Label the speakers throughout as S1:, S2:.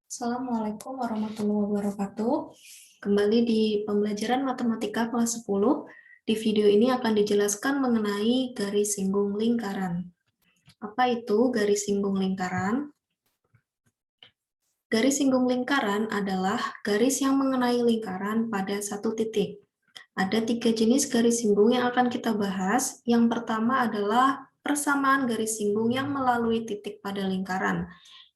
S1: Assalamualaikum warahmatullahi wabarakatuh. Kembali di pembelajaran matematika kelas 10. Di video ini akan dijelaskan mengenai garis singgung lingkaran. Apa itu garis singgung lingkaran? Garis singgung lingkaran adalah garis yang mengenai lingkaran pada satu titik. Ada 3 jenis garis singgung yang akan kita bahas. Yang pertama adalah persamaan garis singgung yang melalui titik pada lingkaran.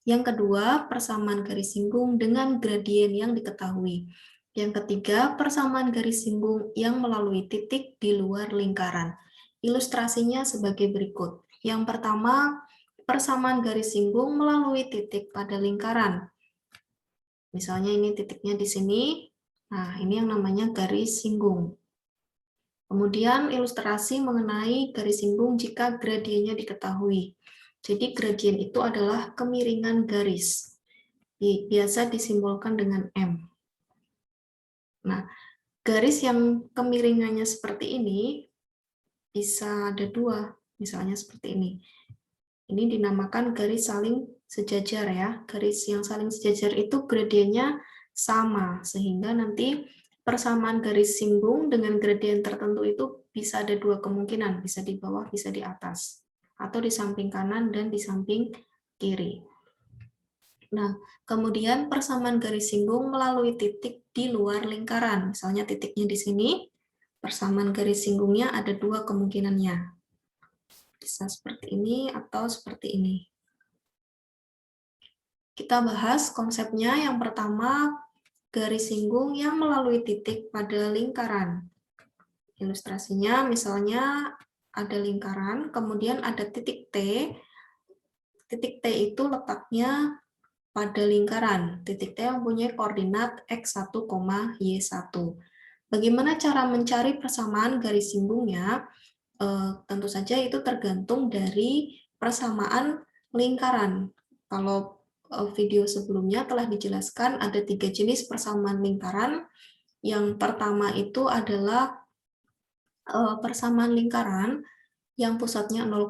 S1: Yang kedua, persamaan garis singgung dengan gradien yang diketahui. Yang ketiga, persamaan garis singgung yang melalui titik di luar lingkaran. Ilustrasinya sebagai berikut. Yang pertama, persamaan garis singgung melalui titik pada lingkaran. Misalnya ini titiknya di sini. Nah, ini yang namanya garis singgung. Kemudian ilustrasi mengenai garis singgung jika gradiennya diketahui. Jadi gradien itu adalah kemiringan garis. Biasa disimbolkan dengan M. Nah, garis yang kemiringannya seperti ini bisa ada dua, misalnya seperti ini. Ini dinamakan garis saling sejajar ya. Garis yang saling sejajar itu gradiennya sama, sehingga nanti persamaan garis singgung dengan gradien tertentu itu bisa ada dua kemungkinan, bisa di bawah, bisa di atas, atau di samping kanan dan di samping kiri. Nah, kemudian persamaan garis singgung melalui titik di luar lingkaran. Misalnya titiknya di sini, persamaan garis singgungnya ada dua kemungkinannya. Bisa seperti ini atau seperti ini. Kita bahas konsepnya. Yang pertama, garis singgung yang melalui titik pada lingkaran. Ilustrasinya misalnya ada lingkaran, kemudian ada titik T. Titik T itu letaknya pada lingkaran. Titik T mempunyai koordinat x1, y1. Bagaimana cara mencari persamaan garis singgungnya? Tentu saja itu tergantung dari persamaan lingkaran. Kalau video sebelumnya telah dijelaskan ada 3 jenis persamaan lingkaran. Yang pertama itu adalah persamaan lingkaran yang pusatnya 0,0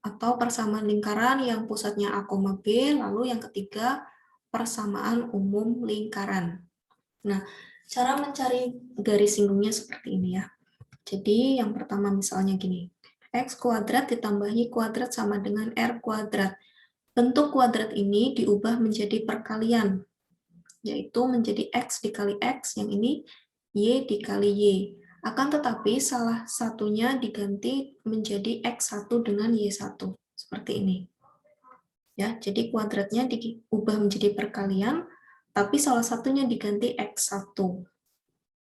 S1: atau persamaan lingkaran yang pusatnya A, B, lalu yang ketiga persamaan umum lingkaran. Nah, cara mencari garis singgungnya seperti ini ya. Jadi yang pertama misalnya gini, x kuadrat ditambah y kuadrat sama dengan r kuadrat. Bentuk kuadrat ini diubah menjadi perkalian, yaitu menjadi x dikali x, yang ini y dikali y. Akan tetapi salah satunya diganti menjadi x1 dengan y1, seperti ini. Ya, jadi kuadratnya diubah menjadi perkalian, tapi salah satunya diganti x1.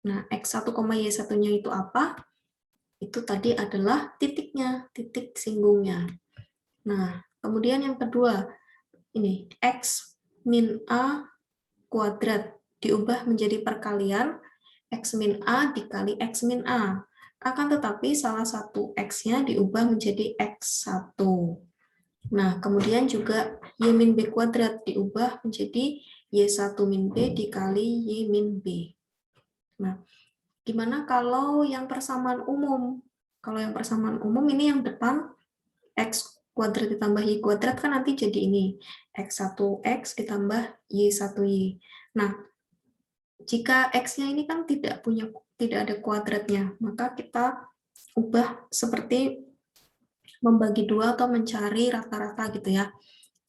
S1: Nah, x1, y1-nya itu apa? Itu tadi adalah titiknya, titik singgungnya. Nah, kemudian yang kedua, ini x min a kuadrat diubah menjadi perkalian x min a dikali x min a. Akan tetapi salah satu x-nya diubah menjadi x1. Nah, kemudian juga y min b kuadrat diubah menjadi y1 min b dikali y min b. Nah, gimana kalau yang persamaan umum? Kalau yang persamaan umum ini yang depan x kuadrat ditambah y kuadrat kan nanti jadi ini. X1x ditambah y1y. Nah, jika x-nya ini kan tidak ada kuadratnya, maka kita ubah seperti membagi dua atau mencari rata-rata gitu ya.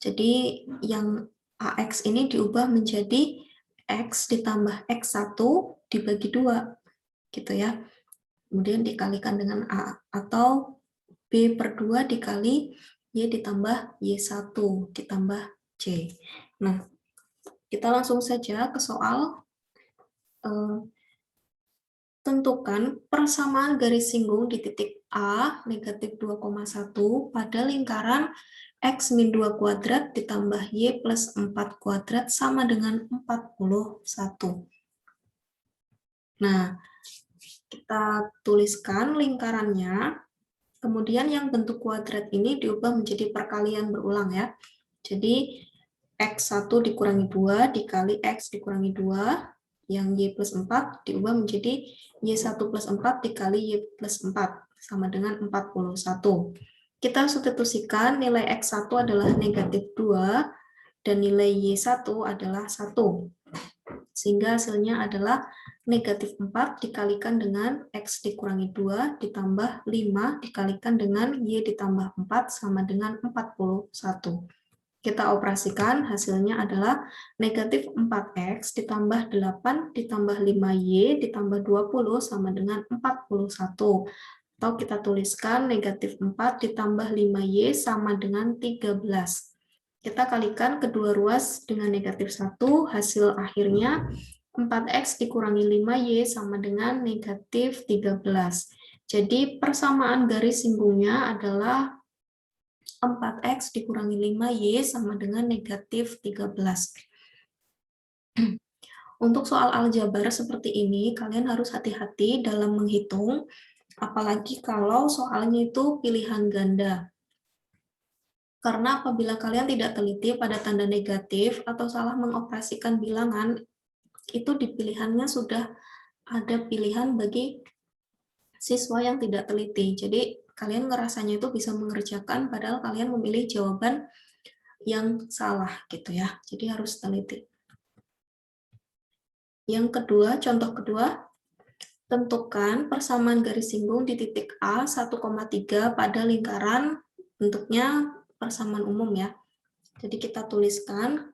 S1: Jadi yang AX ini diubah menjadi X ditambah X1 dibagi 2, gitu ya. Kemudian dikalikan dengan A, atau B per 2 dikali Y ditambah Y1 ditambah C. Nah, kita langsung saja ke soal. Tentukan persamaan garis singgung di titik A, negatif 2,1 pada lingkaran X min 2 kuadrat ditambah Y plus 4 kuadrat sama dengan 41. Nah, kita tuliskan lingkarannya, kemudian yang bentuk kuadrat ini diubah menjadi perkalian berulang ya. Jadi, X1 dikurangi 2 dikali X dikurangi 2, yang Y plus 4 diubah menjadi Y1 plus 4 dikali Y plus 4, sama dengan 41. Kita substitusikan nilai X1 adalah negatif 2, dan nilai Y1 adalah 1. Sehingga hasilnya adalah negatif 4 dikalikan dengan X dikurangi 2 ditambah 5 dikalikan dengan Y ditambah 4 sama dengan 41. Kita operasikan, hasilnya adalah negatif 4X ditambah 8 ditambah 5Y ditambah 20 sama dengan 41. Atau kita tuliskan negatif 4 ditambah 5Y sama dengan 13. Kita kalikan kedua ruas dengan negatif 1, hasil akhirnya 4X dikurangi 5Y sama dengan negatif 13. Jadi persamaan garis singgungnya adalah 4X dikurangi 5Y sama dengan negatif 13. Untuk soal aljabar seperti ini, kalian harus hati-hati dalam menghitung, apalagi kalau soalnya itu pilihan ganda. Karena apabila kalian tidak teliti pada tanda negatif atau salah mengoperasikan bilangan, itu di pilihannya sudah ada pilihan bagi siswa yang tidak teliti. Jadi kalian ngerasanya itu bisa mengerjakan padahal kalian memilih jawaban yang salah gitu ya. Jadi harus teliti. Yang kedua, contoh kedua, tentukan persamaan garis singgung di titik A 1,3 pada lingkaran, bentuknya persamaan umum ya. Jadi kita tuliskan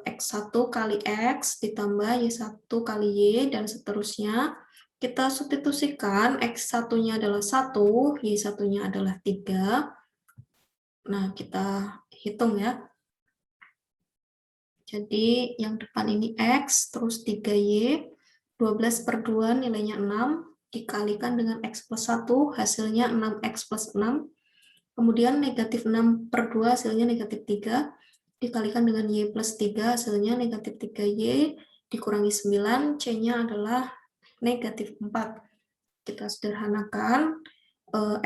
S1: X1 kali X ditambah Y1 kali Y dan seterusnya. Kita substitusikan X1-nya adalah 1, Y1-nya adalah 3. Nah, kita hitung ya. Jadi yang depan ini X, terus 3Y, 12 per 2 nilainya 6, dikalikan dengan X plus 1, hasilnya 6X plus 6. Kemudian negatif 6 per 2 hasilnya negatif 3, dikalikan dengan Y plus 3 hasilnya negatif 3Y, dikurangi 9, C-nya adalah negatif 4. Kita sederhanakan,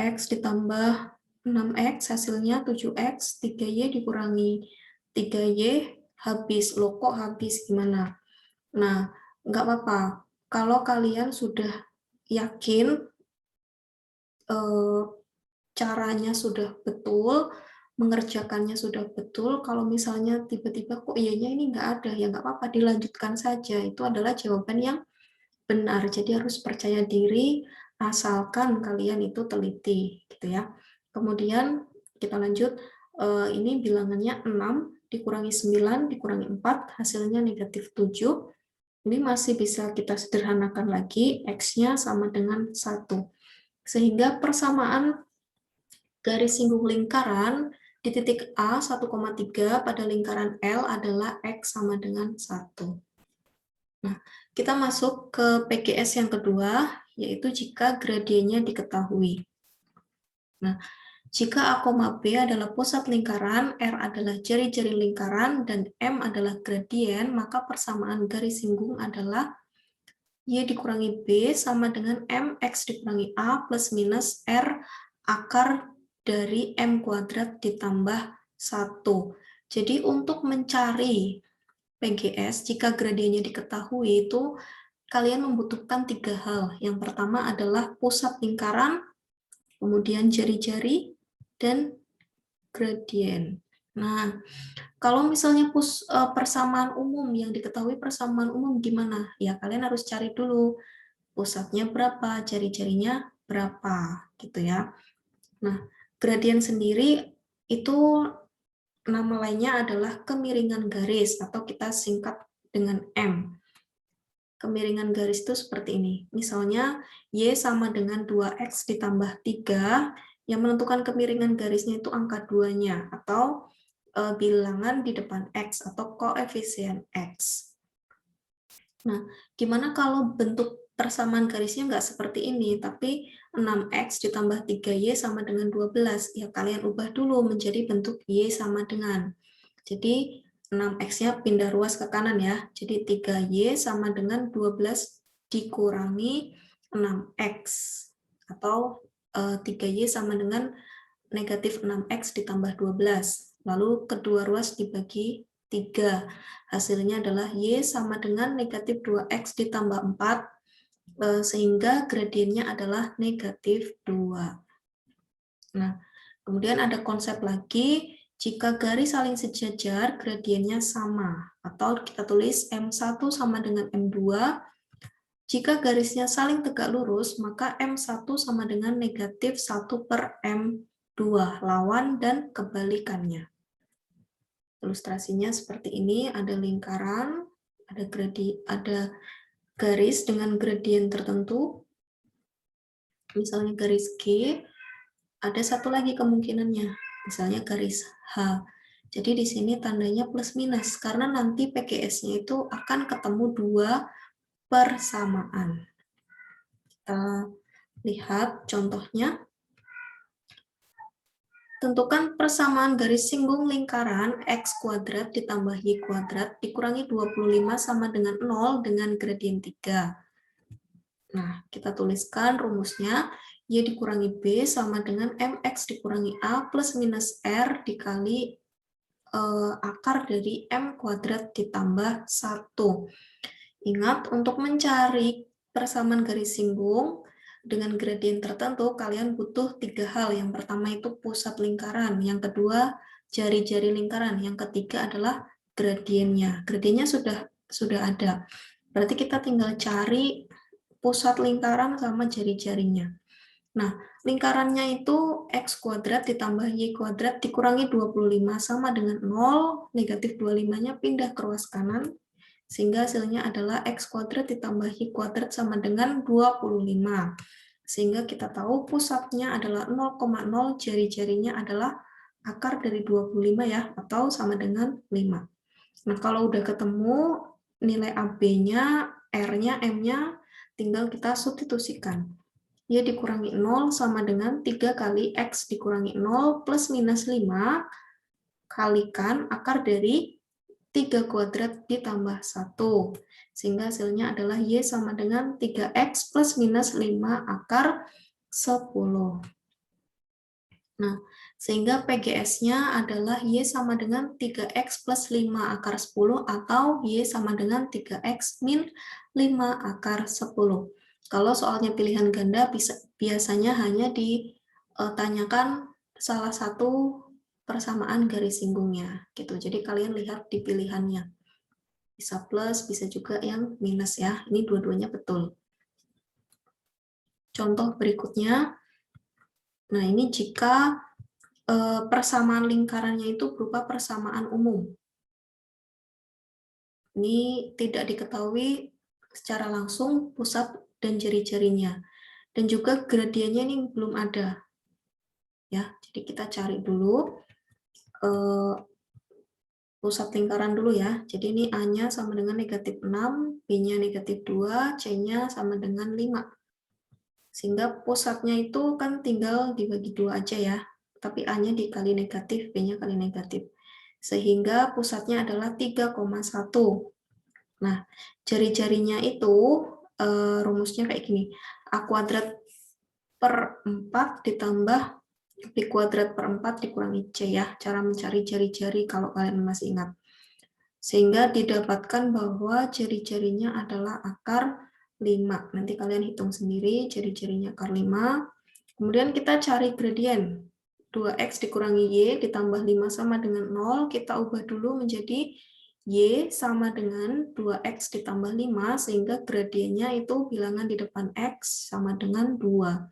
S1: X ditambah 6X hasilnya 7X, 3Y dikurangi 3Y, habis. Loh kok habis, gimana? Nah, nggak apa-apa. Kalau kalian sudah yakin caranya sudah betul, mengerjakannya sudah betul, kalau misalnya tiba-tiba kok iyanya ini nggak ada, ya nggak apa-apa, dilanjutkan saja. Itu adalah jawaban yang benar. Jadi harus percaya diri, asalkan kalian itu teliti, gitu ya. Kemudian kita lanjut, ini bilangannya 6, dikurangi 9, dikurangi 4, hasilnya negatif 7. Ini masih bisa kita sederhanakan lagi, X-nya sama dengan 1. Sehingga persamaan garis singgung lingkaran di titik A 1,3 pada lingkaran L adalah X sama dengan 1. Nah, kita masuk ke PGS yang kedua, yaitu jika gradiennya diketahui. Nah, jika A, B adalah pusat lingkaran, R adalah jari-jari lingkaran, dan M adalah gradien, maka persamaan garis singgung adalah Y dikurangi B sama dengan MX dikurangi A plus minus R akar dari M kuadrat ditambah 1. Jadi untuk mencari PGS, jika gradiennya diketahui, itu kalian membutuhkan 3 hal. Yang pertama adalah pusat lingkaran, kemudian jari-jari, dan gradien. Nah, kalau misalnya persamaan umum, yang diketahui persamaan umum gimana? Ya, kalian harus cari dulu pusatnya berapa, jari-jarinya berapa, gitu ya. Nah, gradien sendiri itu nama lainnya adalah kemiringan garis, atau kita singkat dengan M. Kemiringan garis itu seperti ini. Misalnya, Y sama dengan 2X ditambah 3, yang menentukan kemiringan garisnya itu angka 2-nya, atau bilangan di depan X, atau koefisien X. Nah, gimana kalau bentuk persamaan garisnya nggak seperti ini, tapi 6X ditambah 3Y sama dengan 12. Ya, kalian ubah dulu menjadi bentuk Y sama dengan. Jadi, 6X-nya pindah ruas ke kanan ya. Jadi, 3Y sama dengan 12 dikurangi 6X. Atau 3Y sama dengan negatif 6X ditambah 12. Lalu, kedua ruas dibagi 3. Hasilnya adalah Y sama dengan negatif 2X ditambah 4, sehingga gradiennya adalah negatif 2. Nah, kemudian ada konsep lagi, Jika garis saling sejajar, gradiennya sama. Atau kita tulis M1 sama dengan M2. Jika garisnya saling tegak lurus, maka M1 sama dengan negatif 1 per M2, lawan dan kebalikannya. Ilustrasinya seperti ini, ada lingkaran, ada garis dengan gradien tertentu, misalnya garis G, ada satu lagi kemungkinannya, misalnya garis H. Jadi di sini tandanya plus minus, karena nanti PGS-nya itu akan ketemu dua persamaan. Kita lihat contohnya. Tentukan persamaan garis singgung lingkaran X kuadrat ditambah Y kuadrat dikurangi 25 sama dengan 0 dengan gradien 3. Nah, kita tuliskan rumusnya. Y dikurangi B sama dengan MX dikurangi A plus minus R dikali akar dari M kuadrat ditambah 1. Ingat, untuk mencari persamaan garis singgung dengan gradien tertentu, kalian butuh 3 hal. Yang pertama itu pusat lingkaran, yang kedua jari-jari lingkaran, yang ketiga adalah gradiennya. Gradiennya sudah ada. Berarti kita tinggal cari pusat lingkaran sama jari-jarinya. Nah, lingkarannya itu X kuadrat ditambah Y kuadrat dikurangi 25 sama dengan 0, negatif 25-nya pindah ke ruas kanan, sehingga hasilnya adalah X kuadrat ditambah Y kuadrat sama dengan 25. Sehingga kita tahu pusatnya adalah 0,0, jari-jarinya adalah akar dari 25 ya, atau sama dengan 5. Nah, kalau udah ketemu nilai AB-nya, R-nya, M-nya, tinggal kita substitusikan. Y dikurangi 0 sama dengan 3 kali X dikurangi 0 plus minus 5 kalikan akar dari 3 kuadrat ditambah 1. Sehingga hasilnya adalah Y sama dengan 3X plus minus 5 akar 10. Nah, sehingga PGS-nya adalah Y sama dengan 3X plus 5 akar 10 atau Y sama dengan 3X min 5 akar 10. Kalau soalnya pilihan ganda, biasanya hanya ditanyakan salah satu persamaan garis singgungnya gitu. Jadi kalian lihat di pilihannya. Bisa plus, bisa juga yang minus ya. Ini dua-duanya betul. Contoh berikutnya. Nah, ini jika persamaan lingkarannya itu berupa persamaan umum. Ini tidak diketahui secara langsung pusat dan jari-jarinya. Dan juga gradiennya ini belum ada. Ya, jadi kita cari dulu pusat lingkaran dulu ya. Jadi ini A-nya sama dengan negatif 6, B-nya negatif 2, C-nya sama dengan 5. Sehingga pusatnya itu kan tinggal dibagi 2 aja ya. Tapi A-nya dikali negatif, B-nya kali negatif. Sehingga pusatnya adalah 3,1. Nah, jari-jarinya itu rumusnya kayak gini. A kuadrat per 4 ditambah B kuadrat per 4 dikurangi C ya. Cara mencari jari-jari kalau kalian masih ingat. Sehingga didapatkan bahwa jari-jarinya adalah akar 5. Nanti kalian hitung sendiri jari-jarinya akar 5. Kemudian kita cari gradien. 2X dikurangi Y ditambah 5 sama dengan 0. Kita ubah dulu menjadi Y sama dengan 2X ditambah 5, sehingga gradiennya itu bilangan di depan X sama dengan 2.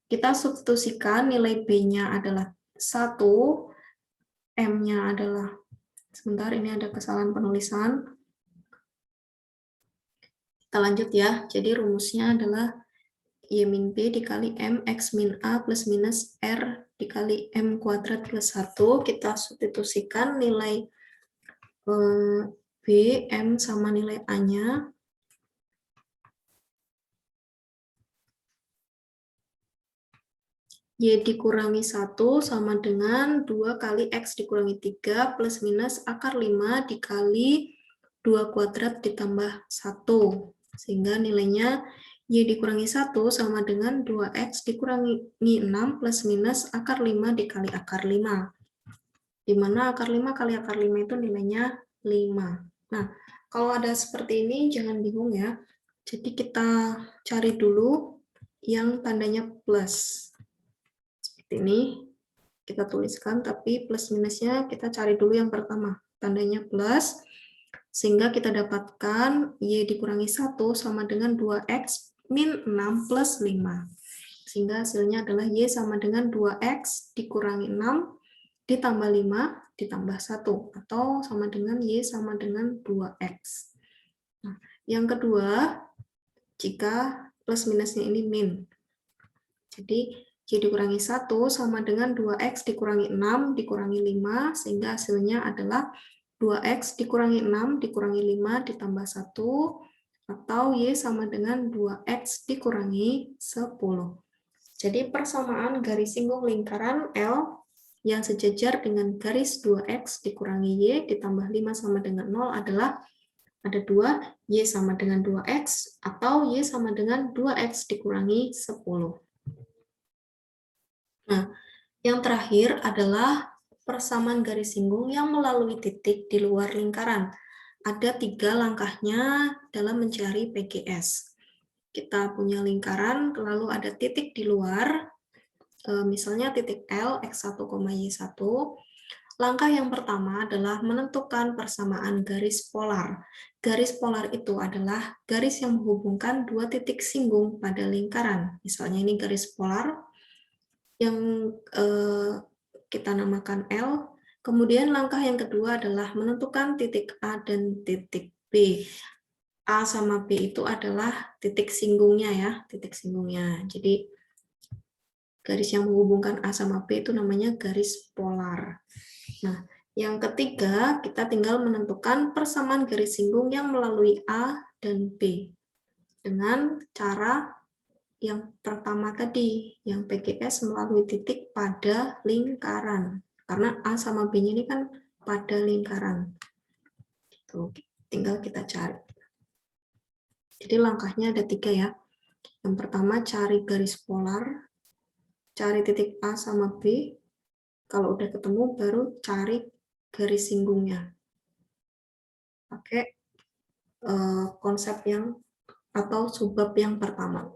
S1: Kita substitusikan nilai B-nya adalah 1, M-nya adalah, sebentar ini ada kesalahan penulisan. Kita lanjut ya, jadi rumusnya adalah Y min B dikali M X min A plus minus R dikali M kuadrat plus 1. Kita substitusikan nilai B, M sama nilai A-nya. Y dikurangi 1 sama dengan 2 kali X dikurangi 3 plus minus akar 5 dikali 2 kuadrat ditambah 1. Sehingga nilainya Y dikurangi 1 sama dengan 2X dikurangi 6 plus minus akar 5 dikali akar 5. Di mana akar 5 kali akar 5 itu nilainya 5. Nah, kalau ada seperti ini jangan bingung ya. Jadi kita cari dulu yang tandanya plus. Seperti ini. kita tuliskan, tapi plus minusnya kita cari dulu yang pertama. Tandanya plus, sehingga kita dapatkan Y dikurangi 1 sama dengan 2X min 6 plus 5. Sehingga hasilnya adalah Y sama dengan 2X dikurangi 6 ditambah 5 ditambah 1. Atau sama dengan Y sama dengan 2X. Nah, yang kedua, jika plus minusnya ini min. Jadi, Y dikurangi 1 sama dengan 2X dikurangi 6 dikurangi 5, sehingga hasilnya adalah 2X dikurangi 6 dikurangi 5 ditambah 1, atau Y sama dengan 2X dikurangi 10. Jadi, persamaan garis singgung lingkaran L yang sejajar dengan garis 2X dikurangi Y ditambah 5 sama dengan 0 adalah ada 2, Y sama dengan 2X, atau Y sama dengan 2X dikurangi 10. Nah, yang terakhir adalah persamaan garis singgung yang melalui titik di luar lingkaran. Ada 3 langkahnya dalam mencari PGS. Kita punya lingkaran, lalu ada titik di luar, misalnya titik L, X1, Y1. Langkah yang pertama adalah menentukan persamaan garis polar. Garis polar itu adalah garis yang menghubungkan dua titik singgung pada lingkaran. Misalnya ini garis polar yang kita namakan L. Kemudian langkah yang kedua adalah menentukan titik A dan titik B. A sama B itu adalah titik singgungnya ya, titik singgungnya. Jadi garis yang menghubungkan A sama B itu namanya garis polar. Nah, yang ketiga kita tinggal menentukan persamaan garis singgung yang melalui A dan B dengan cara yang pertama tadi, yang PGS melalui titik pada lingkaran. Karena A sama B-nya ini kan pada lingkaran. Gitu. Tinggal kita cari. Jadi langkahnya ada 3 ya. Yang pertama cari garis polar, cari titik A sama B. Kalau udah ketemu baru cari garis singgungnya. Pakai konsep yang atau subbab yang pertama.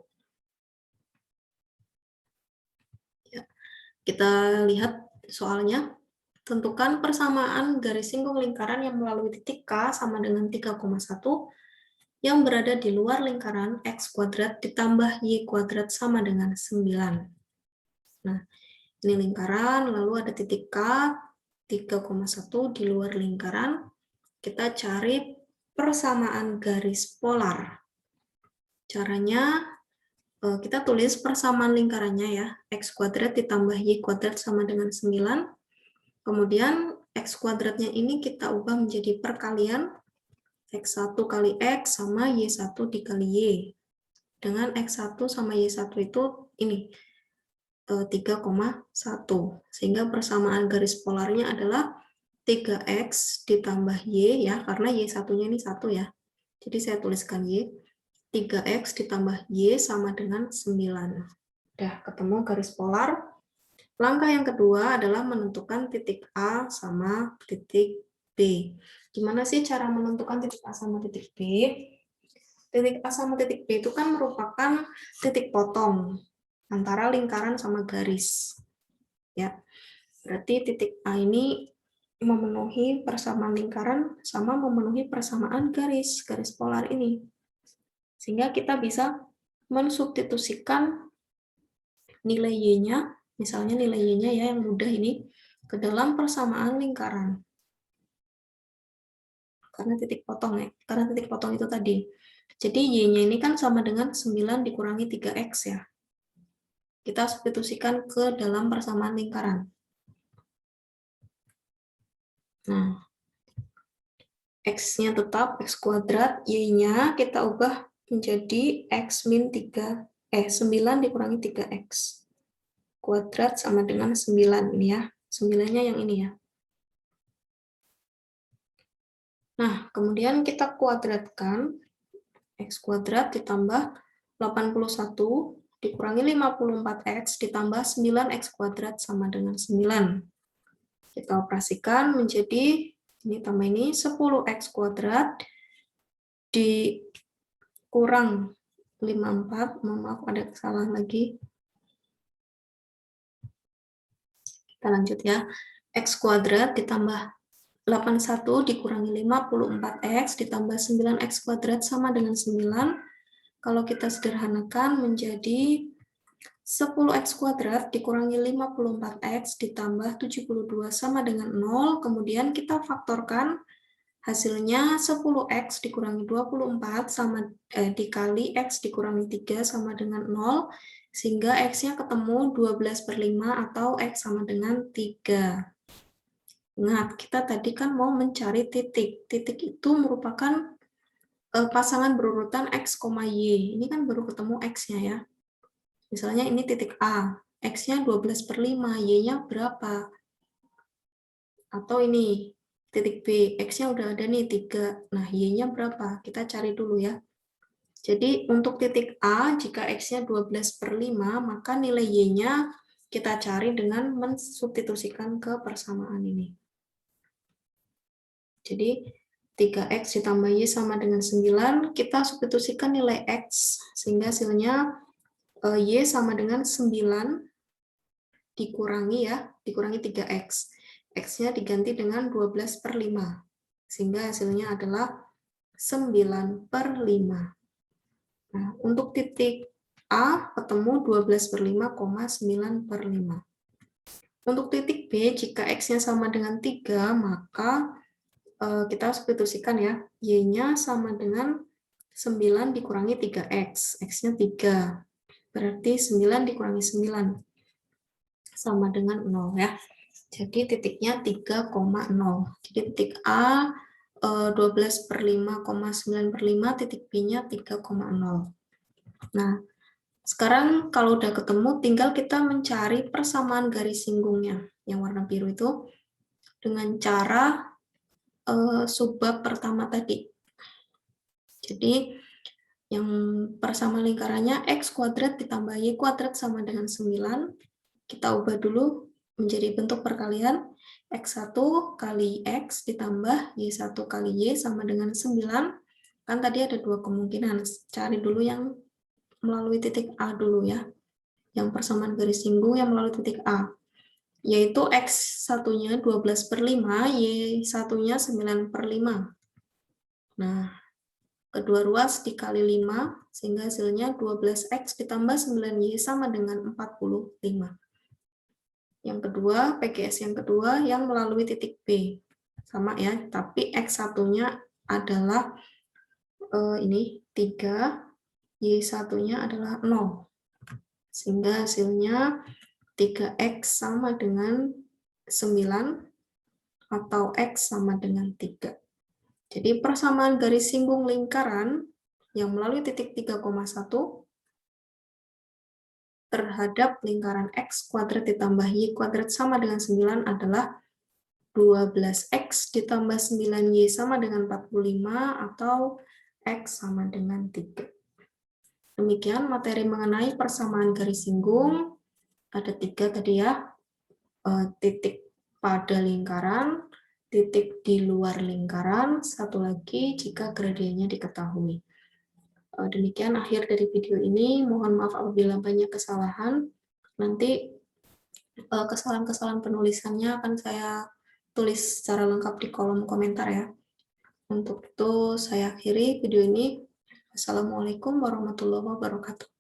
S1: Kita lihat soalnya. Tentukan persamaan garis singgung lingkaran yang melalui titik K sama dengan 3,1 yang berada di luar lingkaran X kuadrat ditambah Y kuadrat sama dengan 9. Nah, ini lingkaran, lalu ada titik K, 3,1 di luar lingkaran. Kita cari persamaan garis polar. Caranya, kita tulis persamaan lingkarannya ya, X kuadrat ditambah Y kuadrat sama dengan 9. Kemudian X kuadratnya ini kita ubah menjadi perkalian X1 kali X sama Y1 dikali Y. Dengan X1 sama Y1 itu ini 3,1. Sehingga persamaan garis polarnya adalah 3X ditambah Y ya, karena Y1-nya ini 1 ya. Jadi saya tuliskan Y. 3X ditambah Y sama dengan 9. Udah ketemu garis polar. Langkah yang kedua adalah menentukan titik A sama titik B. Gimana sih cara menentukan titik A sama titik B? Titik A sama titik B itu kan merupakan titik potong antara lingkaran sama garis. Ya. Berarti titik A ini memenuhi persamaan lingkaran sama memenuhi persamaan garis polar ini. Sehingga kita bisa mensubstitusikan nilai Y-nya, misalnya nilai Y-nya ya yang mudah ini, ke dalam persamaan lingkaran. Karena titik potong ya, karena titik potong itu tadi. Jadi Y-nya ini kan sama dengan 9 dikurangi 3X ya. Kita substitusikan ke dalam persamaan lingkaran. Nah, X-nya tetap X kuadrat, Y-nya kita ubah menjadi X min 9 dikurangi 3X. Kuadrat sama dengan 9 ini ya. 9-nya yang ini ya. Nah, kemudian kita kuadratkan X kuadrat ditambah 81 dikurangi 54X ditambah 9X kuadrat sama dengan 9. Kita operasikan menjadi, ini tambah ini, 10X kuadrat dikurang 54, maaf ada kesalahan lagi. Kita lanjut ya. X kuadrat ditambah 81 dikurangi 54X ditambah 9X kuadrat sama dengan 9. Kalau kita sederhanakan menjadi 10X kuadrat dikurangi 54X ditambah 72 sama dengan 0. Kemudian kita faktorkan, hasilnya 10X dikurangi 24 sama dikali X dikurangi 3 sama dengan 0. Sehingga X-nya ketemu 12/5 atau X sama dengan 3. Ingat, kita tadi kan mau mencari titik. Titik itu merupakan pasangan berurutan X, Y. Ini kan baru ketemu X-nya ya. Misalnya ini titik A. X-nya 12/5, Y-nya berapa? Atau ini titik B. X-nya udah ada nih 3. Nah, Y-nya berapa? Kita cari dulu ya. Jadi untuk titik A, jika X-nya 12/5, maka nilai Y-nya kita cari dengan mensubstitusikan ke persamaan ini. Jadi 3X ditambah Y sama dengan 9, kita substitusikan nilai X, sehingga hasilnya Y sama dengan 9 dikurangi 3X. X-nya diganti dengan 12/5, sehingga hasilnya adalah 9/5. Nah, untuk titik A ketemu 12/5,9/5. Untuk titik B, jika X-nya sama dengan 3, maka kita substitusikan ya, Y-nya sama dengan 9 dikurangi 3X. X-nya 3. Berarti 9 dikurangi 9 sama dengan 0 ya. Jadi titiknya 3,0. Jadi titik A 12/5,9/5, titik B-nya 3,0. Nah, sekarang kalau udah ketemu, tinggal kita mencari persamaan garis singgungnya. Yang warna biru itu dengan cara subbab pertama tadi. Jadi, yang persamaan lingkarannya X kuadrat ditambah Y kuadrat sama dengan 9. Kita ubah dulu menjadi bentuk perkalian. X1 kali X ditambah Y1 kali Y sama dengan 9. Kan tadi ada dua kemungkinan. Cari dulu yang melalui titik A dulu ya. Yang persamaan garis singgung yang melalui titik A. Yaitu X1-nya 12/5, Y1-nya 9/5. Nah, kedua ruas dikali 5, sehingga hasilnya 12X ditambah 9Y sama dengan 45. Yang kedua, PGS yang kedua yang melalui titik B. Sama ya, tapi X1-nya adalah ini 3, Y1-nya adalah 0. Sehingga hasilnya 3X sama dengan 9 atau X sama dengan 3. Jadi persamaan garis singgung lingkaran yang melalui titik 3,1 terhadap lingkaran X kuadrat ditambah Y kuadrat sama dengan 9 adalah 12X ditambah 9Y sama dengan 45 atau X sama dengan 3. Demikian materi mengenai persamaan garis singgung. Ada 3 tadi ya, titik pada lingkaran, titik di luar lingkaran, satu lagi jika gradiennya diketahui. Demikian akhir dari video ini. Mohon maaf apabila banyak kesalahan. Nanti kesalahan-kesalahan penulisannya akan saya tulis secara lengkap di kolom komentar ya. Untuk itu saya akhiri video ini. Wassalamualaikum warahmatullahi wabarakatuh.